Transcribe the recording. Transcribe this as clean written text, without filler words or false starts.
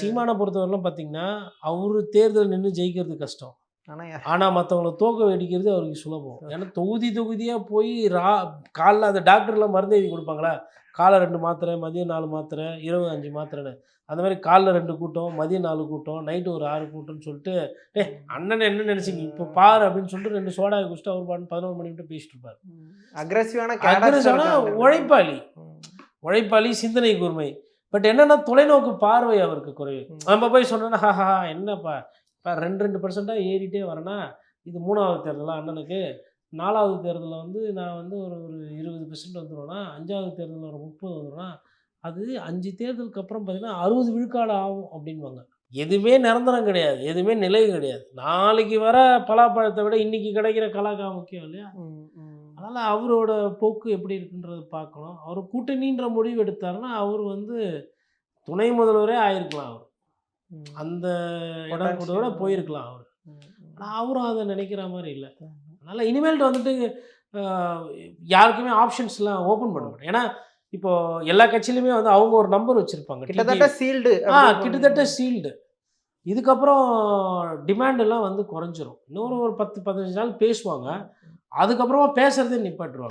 சீமானை பொறுத்தவரைலாம் பார்த்தீங்கன்னா, அவரு தேர்தல் நின்று ஜெயிக்கிறது கஷ்டம். ஆனா மத்தவங்கள தோக்க அடிக்கிறது அவருக்கு சுலபம். ஏன்னா தொகுதியா போய் காலைல அந்த டாக்டர்லாம் மருந்து எழுதி குடுப்பாங்களா? காலைல 2 மாத்திரை, மதியம் 4 மாத்திரை, இரவு 5 மாத்திரைன்னு. அந்த மாரி காலைல 2 கூட்டம், மதியம் 4 கூட்டம், நைட்டு ஒரு 6 கூட்டம்னு சொல்லிட்டு, "டேய் அண்ணன என்ன நெனச்சீங்க? இப்ப பாரு" அப்படின்னு சொல்லிட்டு 2 சோடாய குடிச்சுட்டு அவர் பாட்டுன்னு 11 மணி வரைக்கும் பேசிட்டு இருப்பாரு. அக்ரெசிவான உழைப்பாளி, சிந்தனை கூர்மை. பட் என்னன்னா தொலைநோக்கு பார்வை அவருக்கு குறைவு. நம்ம போய் சொன்னோம்னா, "ஹாஹா என்னப்பா இப்ப 2% ஏறிட்டே வரேன்னா, இது 3வது தேர்தலா அண்ணனுக்கு? 4வது தேர்தல்ல வந்து நான் வந்து ஒரு ஒரு 20% வந்துருவேனா? 5வது தேர்தல்ல ஒரு 30 வந்துருவேனா? அது 5 தேர்தலுக்கு அப்புறம் பார்த்தீங்கன்னா, 60 விழுக்காடு ஆகும்" அப்படின்பாங்க. எதுவுமே நிரந்தரம் கிடையாது. எதுவுமே நிலை கிடையாது. நாளைக்கு வர பலாப்பழத்த விட இன்னைக்கு கிடைக்கிற கலாக்கா முக்கியம் இல்லையா? அதனால அவரோட போக்கு எப்படி இருக்குன்றத பார்க்கணும். அவரு கூட்டணின்ற முடிவு எடுத்தாருன்னா, அவரு வந்து துணை முதல்வரே ஆயிருக்கலாம் அவரு. அந்த இடம் கூட போயிருக்கலாம் அவரு. ஆனா அவரும் அத நினைக்கிற மாரி இல்ல. அதனால இனிமேல்ட்டு வந்துட்டு அ யாருக்குமே ஆப்ஷன்ஸ்லாம் ஓப்பன் பண்ண மாட்டேன். ஏன்னா, இப்போ எல்லா கட்சியிலுமே வந்து அவங்க ஒரு நம்பர் வச்சிருப்பாங்க. கிட்டத்தட்ட சீல்டு. கிட்டத்தட்ட சீல்டு. இதுக்கப்புறம் டிமாண்ட் எல்லாம் வந்து குறைஞ்சிரும். இன்னொரு ஒரு 10, 15 நாள் பேசுவாங்க. அதுக்கப்புறமா பேசுறதே நிப்பாட்டிருவாங்க.